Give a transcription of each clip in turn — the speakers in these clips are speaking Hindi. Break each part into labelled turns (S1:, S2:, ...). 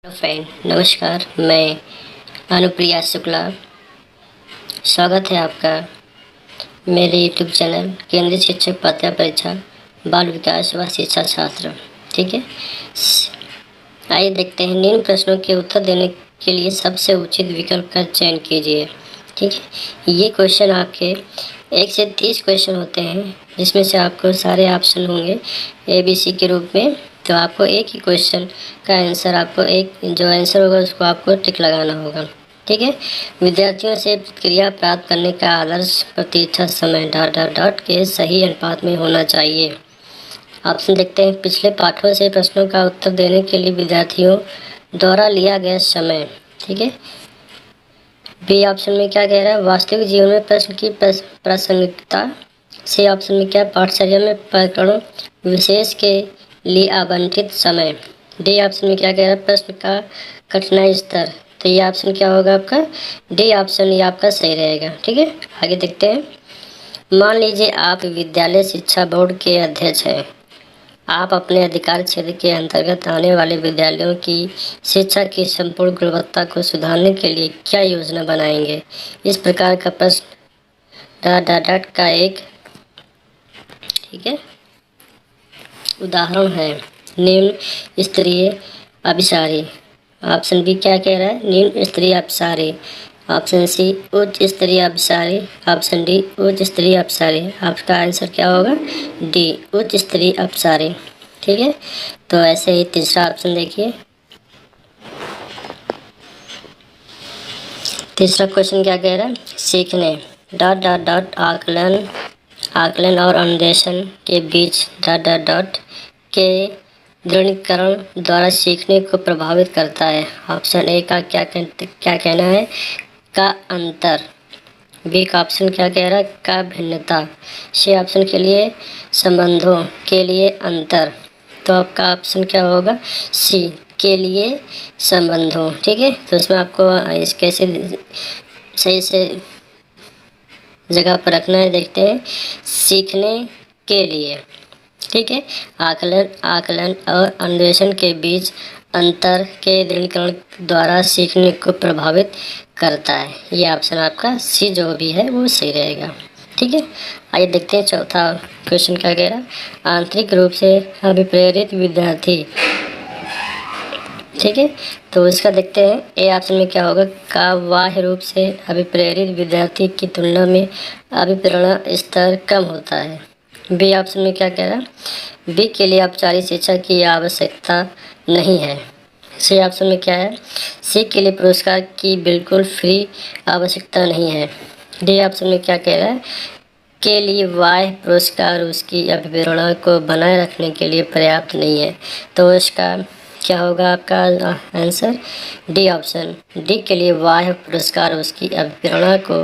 S1: फ्रेंड नमस्कार, मैं अनुप्रिया शुक्ला। स्वागत है आपका मेरे यूट्यूब चैनल केंद्रीय शिक्षक पात्रता परीक्षा बाल विकास व शिक्षा शास्त्र। ठीक है, आइए देखते हैं। निम्न प्रश्नों के उत्तर देने के लिए सबसे उचित विकल्प का चयन कीजिए। ठीक है, ये क्वेश्चन आपके 1 से 30 क्वेश्चन होते हैं, जिसमें से आपको सारे ऑप्शन होंगे ABC के रूप में। तो आपको एक ही क्वेश्चन का आंसर, आपको एक जो आंसर होगा उसको आपको टिक लगाना होगा। ठीक है, विद्यार्थियों से प्रतिक्रिया प्राप्त करने का आदर्श प्रतीक्षा समय डॉट डॉट डॉट के सही अनुपात में होना चाहिए। ऑप्शन देखते हैं। पिछले पाठों से प्रश्नों का उत्तर देने के लिए विद्यार्थियों द्वारा लिया गया समय। ठीक है, बी ऑप्शन में क्या कह रहा है, वास्तविक जीवन में प्रश्न की प्रासंगिकता। सी ऑप्शन में क्या, पाठचर्या में प्रकरणों विशेष के लिए आवंटित समय। डी ऑप्शन में क्या कह रहा है, प्रश्न का कठिनाई स्तर। तो ये ऑप्शन क्या होगा आपका, डी ऑप्शन ये आपका सही रहेगा। ठीक है, आगे देखते हैं। मान लीजिए आप विद्यालय शिक्षा बोर्ड के अध्यक्ष हैं। आप अपने अधिकार क्षेत्र के अंतर्गत आने वाले विद्यालयों की शिक्षा की संपूर्ण गुणवत्ता को सुधारने के लिए क्या योजना बनाएंगे। इस प्रकार का प्रश्न डॉट डॉट डॉट का एक ठीक है उदाहरण है निम्न स्तरीय अभिसारी। ऑप्शन बी क्या कह रहा है, निम्न स्तरीय अभिसारी। ऑप्शन सी उच्च स्तरीय अभिसारी। ऑप्शन डी उच्च स्तरीय अभिसारी। आपका आंसर क्या होगा, डी उच्च स्तरीय अभिसारी। ठीक है, तो ऐसे ही तीसरा ऑप्शन देखिए। तीसरा क्वेश्चन क्या कह रहा है, सीखने डॉट डॉट डॉट आकलन और अन्वेषण के बीच डॉट डॉट डॉट के दृढ़ीकरण द्वारा सीखने को प्रभावित करता है। ऑप्शन ए का क्या कहना है, का अंतर। बी का ऑप्शन क्या कह रहा है, का भिन्नता। सी ऑप्शन के लिए संबंधों के लिए अंतर। तो आपका ऑप्शन क्या होगा, सी के लिए संबंधों। ठीक है, तो इसमें आपको इस कैसे सही से जगह पर रखना है, देखते हैं। सीखने के लिए, ठीक है, आकलन और अन्वेषण के बीच अंतर के दृढ़ीकरण द्वारा सीखने को प्रभावित करता है। ये ऑप्शन आपका सी जो भी है वो सही रहेगा। ठीक है, आइए देखते हैं चौथा क्वेश्चन क्या कह रहा है, आंतरिक रूप से अभिप्रेरित विद्यार्थी। ठीक है, तो इसका देखते हैं। ए ऑप्शन में क्या होगा, का बाह्य रूप से अभिप्रेरित विद्यार्थी की तुलना में अभिप्रेरणा स्तर कम होता है। बी ऑप्शन में क्या कह रहा है, बी के लिए औपचारिक शिक्षा की आवश्यकता नहीं है। सी ऑप्शन में क्या है, सी के लिए पुरस्कार की बिल्कुल फ्री आवश्यकता नहीं है। डी ऑप्शन में क्या कह रहा है, के लिए बाह्य पुरस्कार उसकी अभिप्रेरणा को बनाए रखने के लिए पर्याप्त नहीं है। तो इसका क्या होगा आपका आंसर, डी ऑप्शन। डी के लिए बाह्य पुरस्कार उसकी अभिप्रेरणा को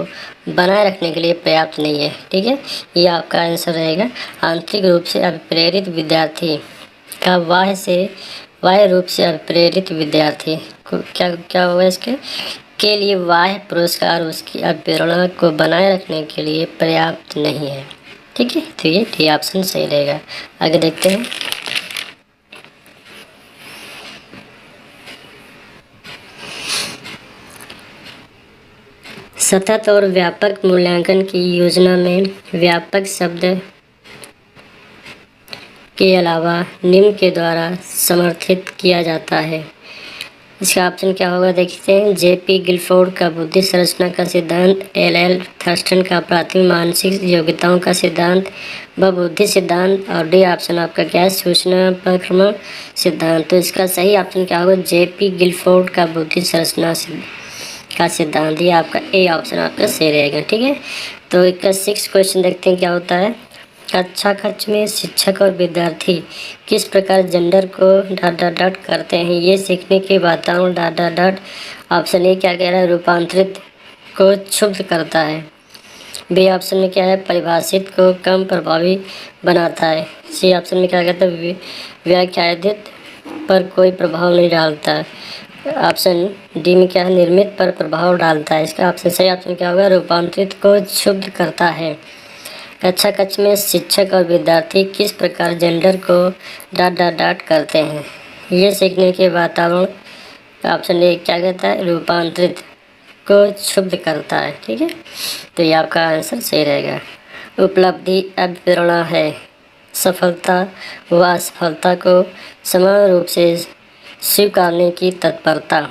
S1: बनाए रखने के लिए पर्याप्त नहीं है। ठीक है, ये आपका आंसर रहेगा। आंतरिक रूप से अभिप्रेरित विद्यार्थी का बाह्य रूप से अभिप्रेरित विद्यार्थी को क्या होगा, इसके के लिए बाह्य पुरस्कार उसकी अभिप्रेरणा को बनाए रखने के लिए पर्याप्त नहीं है। ठीक है, तो ये डी ऑप्शन सही रहेगा। आगे देखते हैं। सतत और व्यापक मूल्यांकन की योजना में व्यापक शब्द के अलावा निम्न के द्वारा समर्थित किया जाता है। इसका ऑप्शन क्या होगा, देखते हैं। J.P. गिलफोर्ड का बुद्धि संरचना का सिद्धांत, L.L. थर्स्टन का प्राथमिक मानसिक योग्यताओं का सिद्धांत व बुद्धि सिद्धांत, और डी ऑप्शन आपका क्या है, सूचना परिक्रमण सिद्धांत। तो इसका सही ऑप्शन क्या होगा, J.P. गिलफोर्ड का बुद्धि संरचना का सिद्धांत। ये आपका ए ऑप्शन आपका सही रहेगा। ठीक है, तो इसका 6 क्वेश्चन देखते हैं क्या होता है। कक्षा कक्ष में शिक्षक और विद्यार्थी किस प्रकार gender co dot dot dot करते हैं, ये सीखने के वातावरण dot dot dot. Option A क्या कह रहा है, रूपांतरित को क्षुब्ध करता है। बी ऑप्शन में क्या है, परिभाषित को कम प्रभावी बनाता है। सी ऑप्शन में क्या कहता है, व्याख्यायित पर कोई प्रभाव नहीं डालता है। ऑप्शन डी में क्या है, निर्मित पर प्रभाव डालता है। इसका ऑप्शन सही ऑप्शन क्या होगा, रूपांतरित को क्षुब्ध करता है। कक्षा कक्ष में शिक्षक और विद्यार्थी किस प्रकार gender co dot dot dot करते हैं, ये सीखने के वातावरण ऑप्शन ए क्या कहता है, रूपांतरित को क्षुब्ध करता है। ठीक है, तो ये आपका आंसर सही रहेगा। उपलब्धि अभिप्रेरणा है, सफलता व असफलता को समान रूप से स्वीकारने की तत्परता।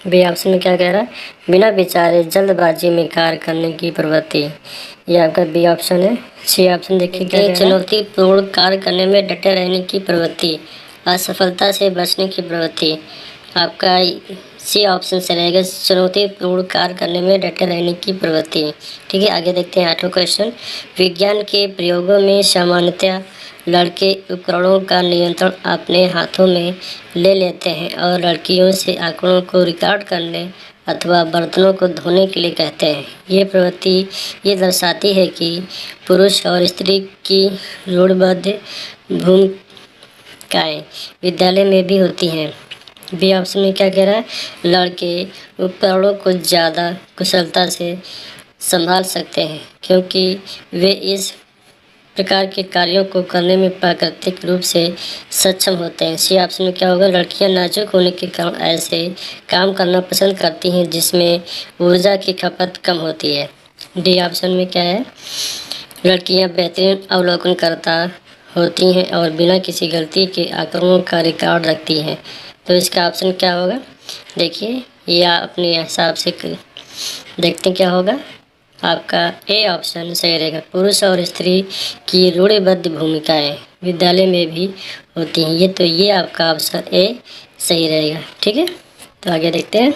S1: बी ऑप्शन में क्या कह रहा है, बिना विचारे जल्दबाजी में कार्य करने की प्रवृत्ति। ये आपका बी ऑप्शन है। सी ऑप्शन देखिए क्या चुनौतीपूर्ण कार्य करने में डटे रहने की प्रवृत्ति, असफलता से बचने की प्रवृत्ति। आपका सी ऑप्शन से रहेगा, चुनौतीपूर्ण कार्य करने में डटे रहने की प्रवृत्ति। ठीक है, आगे देखते हैं 8वां क्वेश्चन। विज्ञान के प्रयोगों में सामान्यतः लड़के उपकरणों का नियंत्रण अपने हाथों में ले लेते हैं और लड़कियों से आंकड़ों को रिकॉर्ड करने अथवा बर्तनों को धोने के लिए कहते हैं। ये प्रवृत्ति ये दर्शाती है कि पुरुष और स्त्री की रूढ़िबद्ध भूमिकाएं विद्यालय में भी होती हैं। बी ऑप्शन में क्या कह रहा है, लड़के उपकरणों को ज़्यादा कुशलता से संभाल सकते हैं क्योंकि वे इस प्रकार के कार्यों को करने में प्राकृतिक रूप से सक्षम होते हैं। सी ऑप्शन में क्या होगा, लड़कियां नाजुक होने के कारण ऐसे काम करना पसंद करती हैं जिसमें ऊर्जा की खपत कम होती है। डी ऑप्शन में क्या है, लड़कियां बेहतरीन अवलोकनकर्ता होती हैं और बिना किसी गलती के आंकड़ों का रिकॉर्ड रखती हैं। तो इसका ऑप्शन क्या होगा, देखिए या अपने हिसाब से देखते हैं क्या होगा। आपका ए ऑप्शन सही रहेगा, पुरुष और स्त्री की रूढ़िबद्ध भूमिकाएं विद्यालय में भी होती हैं। ये आपका ऑप्शन ए सही रहेगा। ठीक है, तो आगे देखते हैं।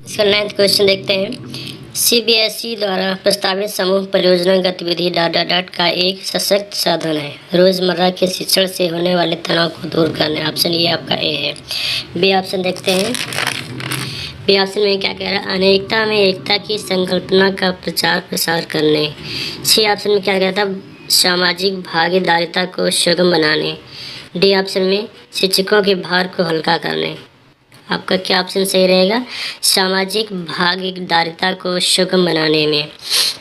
S1: इसका 9वां क्वेश्चन देखते हैं। सीबीएसई द्वारा प्रस्तावित समूह परियोजना गतिविधि ... का एक सशक्त साधन है रोजमर्रा के शिक्षण से होने वाले तनाव को दूर करने। ऑप्शन ये आपका ए है। बी ऑप्शन देखते हैं। बी ऑप्शन में क्या कह रहा है, अनेकता में एकता की संकल्पना का प्रचार प्रसार करने। सी ऑप्शन में क्या कहता है, सामाजिक भागीदारिता को सुगम बनाने। डी ऑप्शन में शिक्षकों के भार को हल्का करने। आपका क्या ऑप्शन सही रहेगा, सामाजिक भागीदारिता को सुगम बनाने में।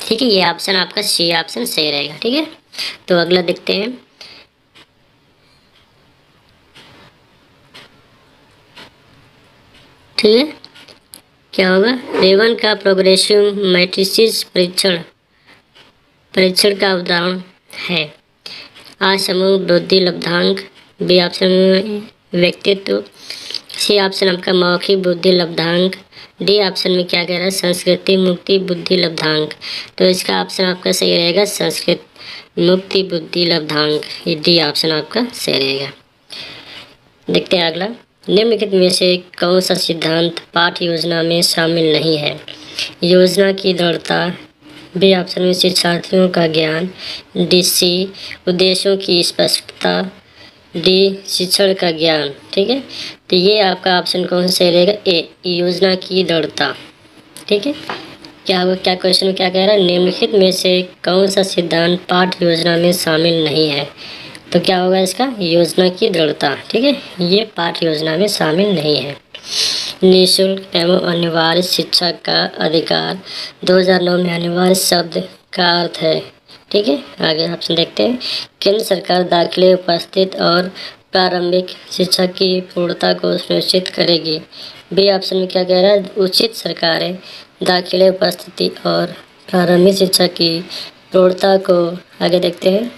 S1: ठीक है, ये ऑप्शन आपका सी ऑप्शन सही रहेगा। ठीक है, तो अगला देखते हैं। ठीक है, क्या होगा, रेवन का प्रोग्रेसिव मैट्रिसेस परीक्षण का उदाहरण है। आ समूह बुद्धि लब्धांक। बी ऑप्शन में व्यक्तित्व। सी ऑप्शन आपका मौखिक बुद्धि लब्धांक। डी ऑप्शन में क्या कह रहा है, संस्कृति मुक्ति बुद्धि लब्धांक। तो इसका ऑप्शन आपका सही रहेगा, संस्कृत मुक्ति बुद्धि लब्धांक। ये डी ऑप्शन आपका सही रहेगा। देखते हैं अगला। निम्नलिखित में से कौन सा सिद्धांत पाठ्य योजना में शामिल नहीं है। योजना की दृढ़ता। बी ऑप्शन में शिक्षार्थियों का ज्ञान। डी सी उद्देश्यों की स्पष्टता। डी शिक्षण का ज्ञान। ठीक है, तो ये आपका ऑप्शन कौन सा सही रहेगा, ए योजना की दृढ़ता। ठीक है, क्या होगा, क्या क्वेश्चन में क्या कह रहा है, निम्नलिखित में से कौन सा सिद्धांत पाठ्य योजना में शामिल नहीं है। तो क्या होगा इसका, योजना की दृढ़ता। ठीक है, ये पाठ्य योजना में शामिल नहीं है। निःशुल्क एवं अनिवार्य शिक्षा का अधिकार 2009 में अनिवार्य शब्द का अर्थ है। ठीक है, आगे ऑप्शन देखते हैं। केंद्र सरकार दाखिले उपस्थित और प्रारंभिक शिक्षा की पूर्णता को सुनिश्चित करेगी। बी ऑप्शन में क्या कह रहा है, उचित सरकारें दाखिले उपस्थिति और प्रारंभिक शिक्षा की पूर्णता को आगे देखते हैं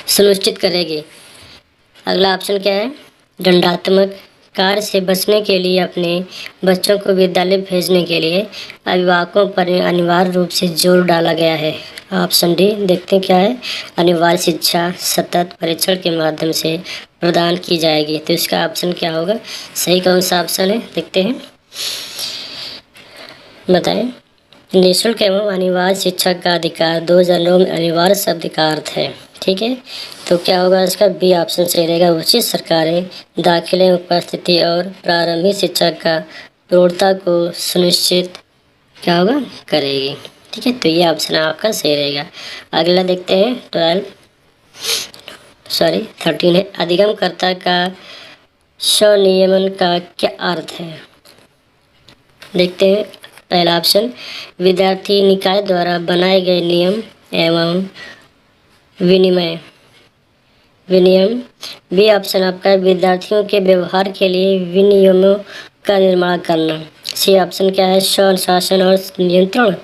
S1: सुनिश्चित करेगी। अगला ऑप्शन क्या है, दंडात्मक कार्य से बचने के लिए अपने बच्चों को विद्यालय भेजने के लिए अभिभावकों पर अनिवार्य रूप से जोर डाला गया है। ऑप्शन डी देखते हैं क्या है, अनिवार्य शिक्षा सतत परीक्षण के माध्यम से प्रदान की जाएगी। तो इसका ऑप्शन क्या होगा, सही कौन सा ऑप्शन है, देखते हैं, बताएं। निःशुल्क एवं अनिवार्य शिक्षा का अधिकार 2009 में अनिवार्य शब्द का अर्थ है। ठीक है, तो क्या होगा इसका, बी ऑप्शन सही रहेगा, उचित सरकारें दाखिले उपस्थिति और प्रारंभिक शिक्षा का पूर्णता को सुनिश्चित क्या होगा करेगी। ठीक है, तो ये ऑप्शन आपका सही रहेगा। अगला देखते हैं 13 है, अधिगमकर्ता का स्वनियमन का क्या अर्थ है। देखते हैं, पहला ऑप्शन, विद्यार्थी निकाय द्वारा बनाए गए नियम एवं विनिमय विनियम। बी ऑप्शन आपका विद्यार्थियों के व्यवहार के लिए विनियमों का निर्माण करना। सी ऑप्शन क्या है, स्व अनुशासन और नियंत्रण।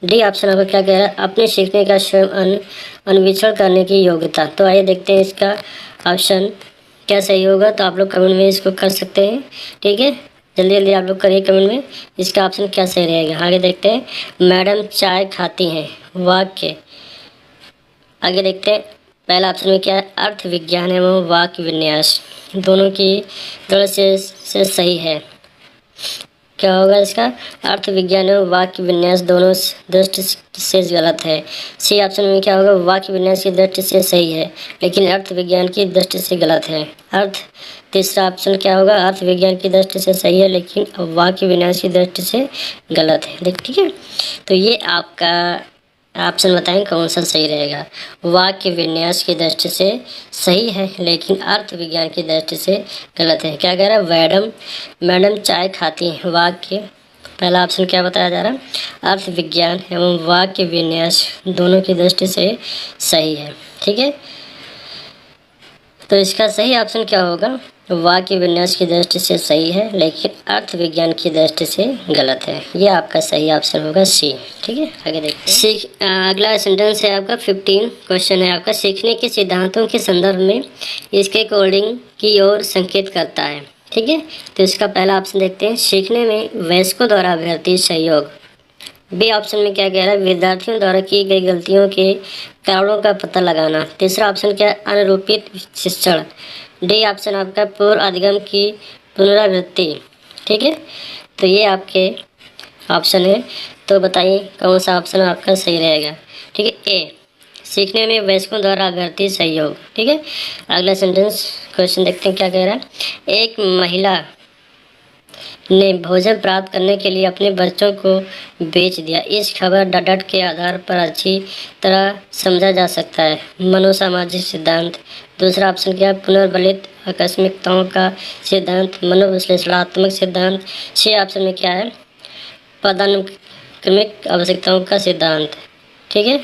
S1: डी ऑप्शन आपका क्या कह रहा है, अपने सीखने का स्वयं अन्वेषण करने की योग्यता। तो आइए देखते हैं इसका ऑप्शन क्या सही होगा। तो आप लोग कमेंट में इसको कर सकते हैं, ठीक है। जल्दी जल्दी आप लोग करिए कमेंट में इसका ऑप्शन क्या सही रहेगा। आगे देखते हैं, मैडम चाय खाती हैं, वाक्य। आगे देखते हैं, पहला ऑप्शन में क्या है, अर्थ विज्ञान एवं वाक्य विन्यास, दोनों की दृष्टि से सही है। क्या होगा इसका, अर्थ विज्ञान एवं वाक्य विन्यास दोनों दृष्टि से गलत है। सी ऑप्शन में क्या होगा, वाक्य विन्यास की दृष्टि से सही है लेकिन अर्थ विज्ञान की दृष्टि से गलत है। तीसरा ऑप्शन क्या होगा, अर्थ विज्ञान की दृष्टि से सही है लेकिन वाक्य विन्यास की दृष्टि से गलत है। देख ठीक है, तो ये आपका ऑप्शन बताएं कौन सा सही रहेगा। वाक्य विन्यास की दृष्टि से सही है लेकिन अर्थ विज्ञान की दृष्टि से गलत है। क्या कह रहा है, मैडम चाय खाती हैं, वाक्य। पहला ऑप्शन क्या बताया जा रहा है, अर्थ विज्ञान एवं वाक्य विन्यास दोनों की दृष्टि से सही है, ठीक है। तो इसका सही ऑप्शन क्या होगा, वाक्य विन्यास की दृष्टि से सही है लेकिन अर्थ विज्ञान की दृष्टि से गलत है। ये आपका सही ऑप्शन होगा सी, ठीक है। आगे देखते हैं, अगला सेंटेंस है आपका 15 क्वेश्चन है आपका, सीखने के सिद्धांतों के संदर्भ में इसके कोडिंग की ओर संकेत करता है, ठीक है। तो इसका पहला ऑप्शन देखते हैं, सीखने में वयस्कों द्वारा अभ्यर्थी सहयोग। बी ऑप्शन में क्या कह रहा है, विद्यार्थियों द्वारा की गई गलतियों के कारणों का पता लगाना। तीसरा ऑप्शन क्या है, अनुरूपित शिक्षण। डी ऑप्शन आपका पूर्व अधिगम की पुनरावृत्ति, ठीक है। तो ये आपके ऑप्शन है, तो बताइए कौन सा ऑप्शन आपका सही रहेगा, ठीक है। ए, सीखने में वयस्कों द्वारा अभ्यर्थी सहयोग, ठीक है। अगला सेंटेंस क्वेश्चन देखते हैं क्या कह रहा है, एक महिला ने भोजन प्राप्त करने के लिए अपने बच्चों को बेच दिया। इस खबर डट के आधार पर अच्छी तरह समझा जा सकता है। मनोसामाजिक सिद्धांत। दूसरा ऑप्शन क्या है, पुनर्बलित आकस्मिकताओं का सिद्धांत, मनोविश्लेषणात्मक सिद्धांत। सी ऑप्शन में क्या है, पदानुक्रमिक आवश्यकताओं का सिद्धांत, ठीक है।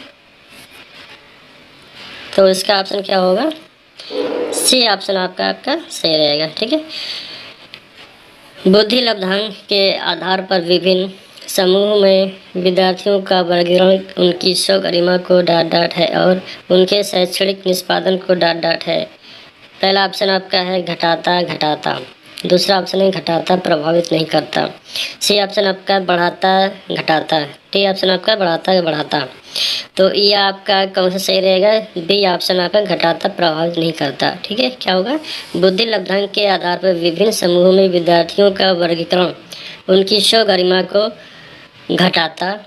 S1: तो इसका ऑप्शन क्या होगा, सी ऑप्शन आपका सही रहेगा, ठीक है। बुद्धि लब्धांक के आधार पर विभिन्न समूह में विद्यार्थियों का वर्गीकरण उनकी स्वगरिमा को डांट है और उनके शैक्षणिक निष्पादन को डांट है। पहला ऑप्शन आपका है घटाता। दूसरा ऑप्शन है घटाता प्रभावित नहीं करता। सी ऑप्शन आपका बढ़ाता घटाता। डी ऑप्शन आपका बढ़ाता। तो ये आपका कौन सा सही रहेगा, बी ऑप्शन आपका घटाता प्रभावित नहीं करता, ठीक है। क्या होगा, बुद्धि लब्धांक के आधार पर विभिन्न समूहों में विद्यार्थियों का वर्गीकरण उनकी स्वगरिमा को घटाता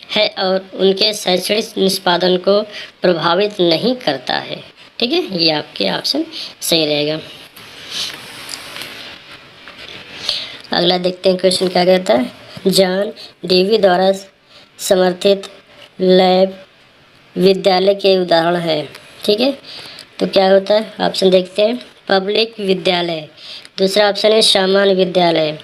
S1: है और उनके शैक्षणिक निष्पादन को प्रभावित नहीं करता है, ठीक है। ये आपके ऑप्शन सही रहेगा। अगला देखते हैं क्वेश्चन क्या कहता है, जॉन डीवी द्वारा समर्थित लैब विद्यालय के उदाहरण है, ठीक है। तो क्या होता है, ऑप्शन देखते हैं, पब्लिक विद्यालय। दूसरा ऑप्शन है सामान्य विद्यालय।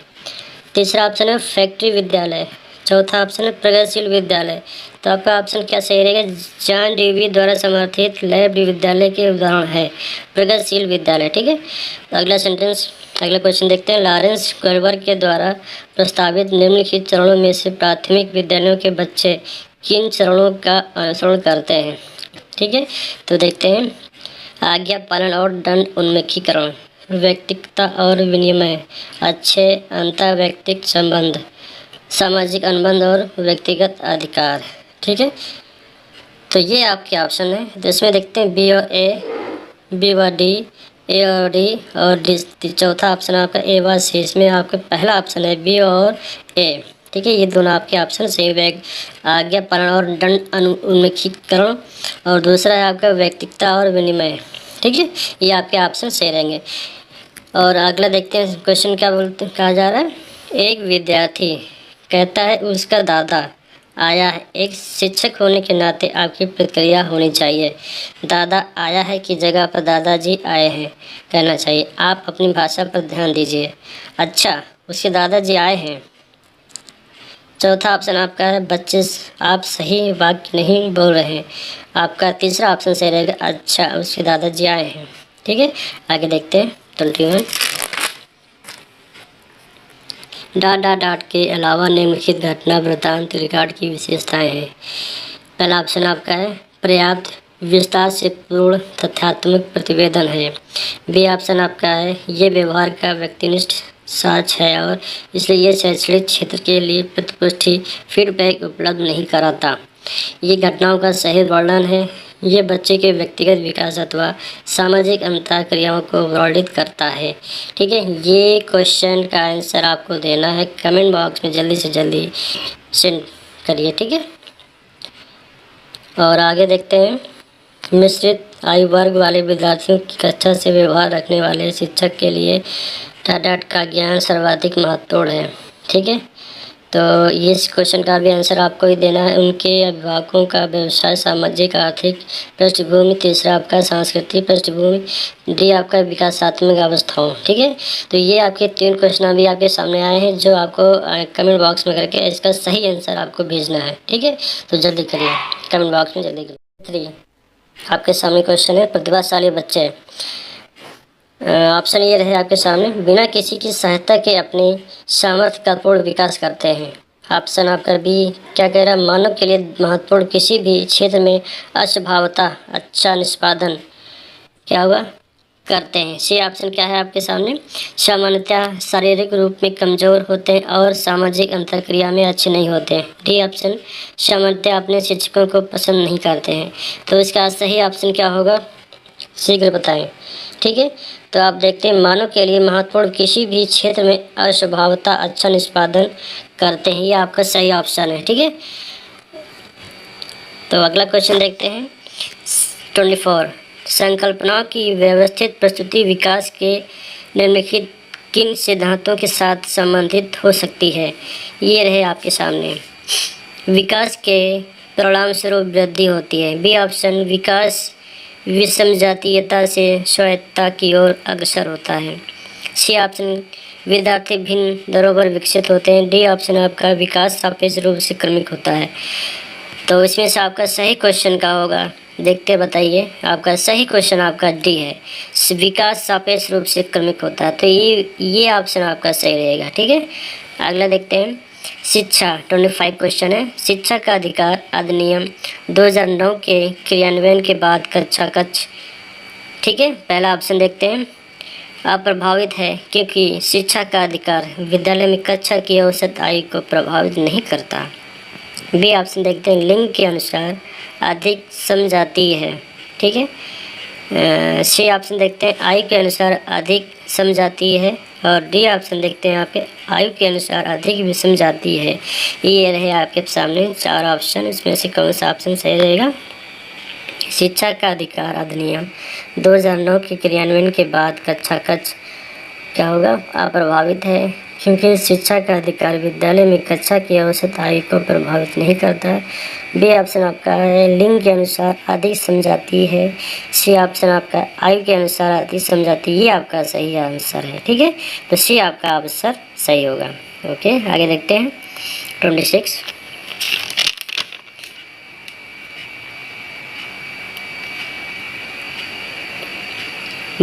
S1: तीसरा ऑप्शन है फैक्ट्री विद्यालय। चौथा ऑप्शन है प्रगतिशील विद्यालय। तो आपका ऑप्शन क्या सही रहेगा, जॉन डीवी द्वारा समर्थित लैब विद्यालय के उदाहरण है प्रगतिशील विद्यालय, ठीक है। अगला क्वेश्चन देखते हैं, लॉरेंस गर्बर के द्वारा प्रस्तावित निम्नलिखित चरणों में से प्राथमिक विद्यालयों के बच्चे किन चरणों का अनुसरण करते हैं, ठीक है। तो देखते हैं, आज्ञा पालन और दंड उन्मुखीकरण, व्यक्तिगता और विनिमय, अच्छे अंतर व्यक्तिक संबंध, सामाजिक अनुबंध और व्यक्तिगत अधिकार, ठीक है। तो ये आपके ऑप्शन है। तो इसमें देखते हैं बी और ए, बी व डी, ए और डी और डी। चौथा ऑप्शन आपका ए व सी। इसमें आपका पहला ऑप्शन है बी और ए, ठीक है। ये दोनों आपके ऑप्शन सही है, आज्ञा पालन और दंड उन्मुखीकरण, और दूसरा है आपका व्यक्तिगता और विनिमय, ठीक है। ये आपके ऑप्शन सही रहेंगे। और अगला देखते हैं क्वेश्चन क्या कहा जा रहा है, एक विद्यार्थी कहता है उसका दादा आया है। एक शिक्षक होने के नाते आपकी प्रतिक्रिया होनी चाहिए। दादा आया है की जगह पर दादाजी आए हैं कहना चाहिए। आप अपनी भाषा पर ध्यान दीजिए। अच्छा, उसके दादाजी आए हैं। चौथा ऑप्शन आपका है बच्चे आप सही वाक्य नहीं बोल रहे हैं। आपका तीसरा ऑप्शन सही रहेगा, अच्छा उसके दादाजी आए हैं। ठीक है, आगे देखते हैं 21। डॉट के अलावा निम्नलिखित घटना वृत्तांत रिकॉर्ड की विशेषताएं हैं। पहला ऑप्शन आपका है पर्याप्त विस्तार से पूर्ण तथ्यात्मक प्रतिवेदन है। बी ऑप्शन आपका है ये व्यवहार का व्यक्तिनिष्ठ साक्ष्य है और इसलिए ये शैक्षणिक क्षेत्र के लिए प्रतिपुष्टि फीडबैक उपलब्ध नहीं कराता। ये घटनाओं का सही वर्णन है। ये बच्चे के व्यक्तिगत विकास अथवा सामाजिक अंतर क्रियाओं को वर्णित करता है। ठीक है, ये क्वेश्चन का आंसर आपको देना है, कमेंट बॉक्स में जल्दी से जल्दी सेंड करिए। ठीक है, और आगे देखते हैं मिश्रित आयु वर्ग वाले विद्यार्थियों की कक्षा से व्यवहार रखने वाले शिक्षक के लिए डाट का ज्ञान सर्वाधिक महत्वपूर्ण है। ठीक है, तो इस क्वेश्चन का भी आंसर आपको ही देना है। उनके अभिभावकों का व्यवसाय, सामाजिक आर्थिक पृष्ठभूमि, तीसरा आपका सांस्कृतिक पृष्ठभूमि, डी आपका विकासात्मक अवस्थाओं। ठीक है, तो ये आपके 3 क्वेश्चन अभी आपके सामने आए हैं जो आपको कमेंट बॉक्स में करके इसका सही आंसर आपको भेजना है। ठीक है, तो जल्दी करिए, कमेंट बॉक्स में जल्दी करिए। आपके सामने क्वेश्चन है प्रतिभाशाली बच्चे। ऑप्शन ये रहे आपके सामने, बिना किसी की सहायता के अपने सामर्थ्य का पूर्ण विकास करते हैं। ऑप्शन आपका बी क्या कह रहा है, मानव के लिए महत्वपूर्ण किसी भी क्षेत्र में अस्वभावतः अच्छा निष्पादन क्या हुआ करते हैं। सी ऑप्शन क्या है आपके सामने, सामान्यतः शारीरिक रूप में कमज़ोर होते हैं और सामाजिक अंतरक्रिया में अच्छे नहीं होते हैं। डी ऑप्शन सामान्यतः अपने शिक्षकों को पसंद नहीं करते हैं। तो इसका सही ऑप्शन क्या होगा, शीघ्र बताएं। ठीक है, तो आप देखते हैं मानव के लिए महत्वपूर्ण किसी भी क्षेत्र में अस्वभावतः अच्छा निष्पादन करते हैं, ये आपका सही ऑप्शन है। ठीक है, तो अगला क्वेश्चन देखते हैं 24। संकल्पनाओं की व्यवस्थित प्रस्तुति विकास के निम्नलिखित किन सिद्धांतों के साथ संबंधित हो सकती है। ये रहे आपके सामने, विकास के परिणाम स्वरूप वृद्धि होती है। बी ऑप्शन विकास विषम जातीयता से स्वायत्तता की ओर अग्रसर होता है। सी ऑप्शन विद्यार्थी भिन्न दरों पर विकसित होते हैं। डी ऑप्शन आपका विकास सापेक्ष रूप से क्रमिक होता है। तो इसमें से आपका सही क्वेश्चन क्या होगा, देखते बताइए। आपका सही क्वेश्चन आपका डी है, विकास सापेक्ष रूप से क्रमिक होता है। तो ये ऑप्शन आपका सही रहेगा। ठीक है, अगला देखते हैं शिक्षा 25 क्वेश्चन है, शिक्षा का अधिकार अधिनियम 2009 के क्रियान्वयन के बाद कक्षा कक्ष। ठीक है, पहला ऑप्शन देखते हैं, अप्रभावित है क्योंकि शिक्षा का अधिकार विद्यालय में कक्षा की औसत आयु को प्रभावित नहीं करता। बी ऑप्शन देखते हैं, लिंग के अनुसार अधिक समझाती है। ठीक है, सी ऑप्शन देखते हैं, आयु के अनुसार अधिक समझाती है। और डी ऑप्शन देखते हैं यहाँ पे, आयु के अनुसार अधिक विषम जाती है। ये रहे आपके सामने 4 ऑप्शन, इसमें से कौन सा ऑप्शन सही रहेगा। शिक्षा का अधिकार अधिनियम 2009 के क्रियान्वयन के बाद कक्षा कक्ष क्या होगा, अप्रभावित है क्योंकि शिक्षा का अधिकार विद्यालय में कक्षा की औसत आयु को प्रभावित नहीं करता है। बी ऑप्शन आपका है, लिंग के अनुसार अधिक समझाती है। सी ऑप्शन आपका आयु के अनुसार अधिक समझाती है। ये आपका सही आंसर है। ठीक है, तो सी आपका आंसर सही होगा। ओके, आगे देखते हैं 26।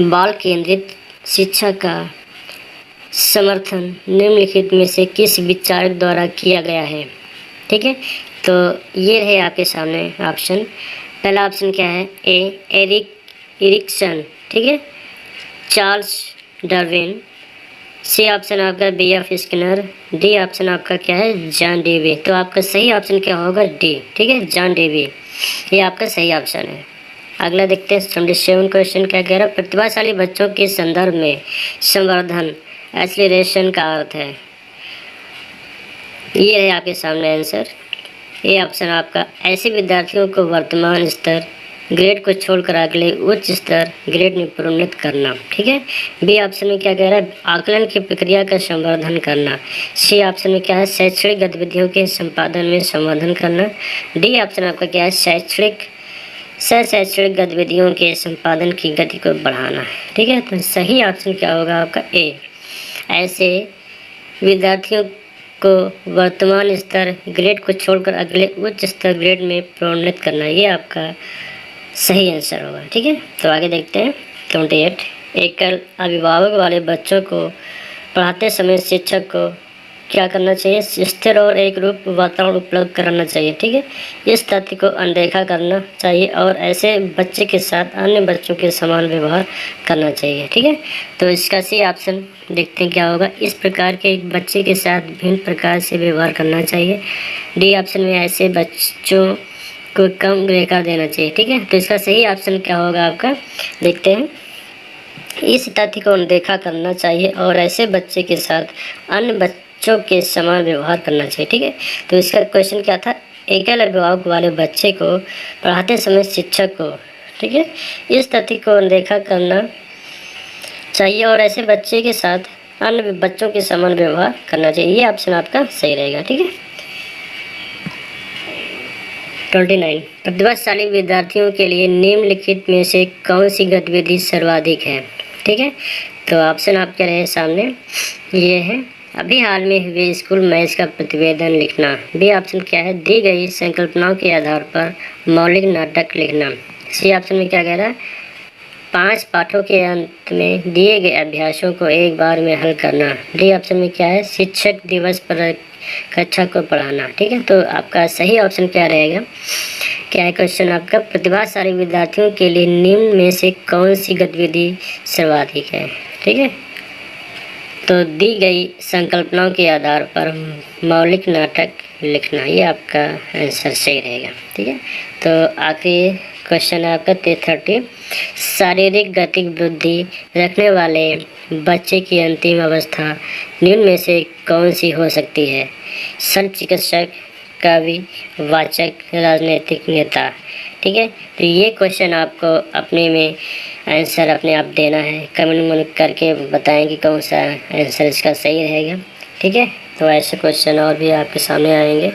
S1: बाल केंद्रित शिक्षा का समर्थन निम्नलिखित में से किस विचारक द्वारा किया गया है। ठीक है, तो ये रहे आपके सामने ऑप्शन। पहला ऑप्शन क्या है, ए एरिक्सन। ठीक है, चार्ल्स डार्विन। सी ऑप्शन आपका B F Skinner. D option आपका क्या है, जॉन डेवी। तो आपका सही ऑप्शन क्या होगा, डी। ठीक है, जॉन डेवी, ये आपका सही ऑप्शन है। अगला देखते हैं 77 क्वेश्चन क्या कह रहा है, प्रतिभाशाली बच्चों के संदर्भ में संवर्धन एक्सीलरेशन का अर्थ है। ये रहे आपके सामने आंसर। ये ऑप्शन आपका ऐसे विद्यार्थियों को वर्तमान स्तर ग्रेड को छोड़कर अगले उच्च स्तर ग्रेड में प्रोन्नत करना। ठीक है, बी ऑप्शन में क्या कह रहा है, आकलन की प्रक्रिया का संवर्धन करना। सी ऑप्शन में क्या है, शैक्षणिक गतिविधियों के संपादन में संवर्धन करना। डी ऑप्शन आपका क्या है, शैक्षणिक गतिविधियों के संपादन की गति को बढ़ाना। ठीक है, तो सही ऑप्शन क्या होगा आपका ए, ऐसे विद्यार्थियों को वर्तमान स्तर ग्रेड को छोड़कर अगले उच्च स्तर ग्रेड में प्रोन्नत करना, ये आपका सही आंसर होगा। ठीक है, तो आगे देखते हैं 28। एकल अभिभावक वाले बच्चों को पढ़ाते समय शिक्षक को क्या करना चाहिए? स्थिर और एक रूप वातावरण उपलब्ध कराना चाहिए। ठीक है, इस तथ्य को अनदेखा करना चाहिए और ऐसे बच्चे के साथ अन्य बच्चों के समान व्यवहार करना चाहिए। ठीक है, तो इसका सही ऑप्शन देखते हैं क्या होगा। इस प्रकार के एक बच्चे के साथ भिन्न प्रकार से व्यवहार करना चाहिए। डी ऑप्शन में ऐसे बच्चों को कम रेखा देना चाहिए। ठीक है, तो इसका सही ऑप्शन क्या होगा आपका, देखते हैं। इस तथ्य को अनदेखा करना चाहिए और ऐसे बच्चे के साथ अन्य बच्चों के समान व्यवहार करना चाहिए। ठीक है, तो इसका क्वेश्चन क्या था? एकल अभिभावक वाले बच्चे को पढ़ाते समय शिक्षक को, ठीक है, इस तथ्य को अनदेखा करना चाहिए और ऐसे बच्चे के साथ अन्य बच्चों के समान व्यवहार करना चाहिए। ये ऑप्शन आपका सही रहेगा। ठीक है, 29। प्रतिभाशाली विद्यार्थियों के लिए निम्नलिखित में से कौन सी गतिविधि सर्वाधिक है? ठीक है, तो ऑप्शन आपके रहे सामने, ये है अभी हाल में हुए स्कूल मैच का प्रतिवेदन लिखना। बी ऑप्शन क्या है? दी गई संकल्पनाओं के आधार पर मौलिक नाटक लिखना। सी ऑप्शन में क्या कह रहा है? 5 पाठों के अंत में दिए गए अभ्यासों को एक बार में हल करना। डी ऑप्शन में क्या है? शिक्षक दिवस पर कक्षा को पढ़ाना। ठीक है, तो आपका सही ऑप्शन क्या रहेगा? क्या है क्वेश्चन आपका? प्रतिभाशाली विद्यार्थियों के लिए निम्न में से कौन सी गतिविधि सर्वाधिक है? ठीक है, तो दी गई संकल्पनाओं के आधार पर मौलिक नाटक लिखना, ये आपका आंसर सही रहेगा। ठीक है, तो आखिरी क्वेश्चन है आपका 30। शारीरिक गतिक बुद्धि रखने वाले बच्चे की अंतिम अवस्था निम्न में से कौन सी हो सकती है? शल्य चिकित्सक, कवि, वाचक, राजनीतिक नेता। ठीक है, तो ये क्वेश्चन आपको अपने में आंसर अपने आप देना है। कमेंट करके बताएं कि कौन सा आंसर इसका सही रहेगा। ठीक है, तो ऐसे क्वेश्चन और भी आपके सामने आएंगे,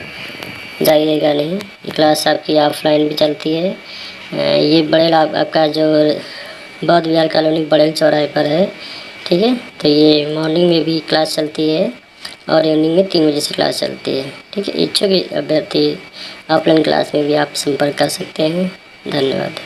S1: जाइएगा नहीं। क्लास आपकी ऑफलाइन भी चलती है। ये बड़ेल आपका जो बौद्ध विहार कॉलोनी बड़ेल चौराहे पर है। ठीक है, तो ये मॉर्निंग में भी क्लास चलती है और इवनिंग में 3 बजे से क्लास चलती है। ठीक है, इच्छुक अभ्यर्थी ऑफलाइन क्लास में भी आप संपर्क कर सकते हैं। धन्यवाद।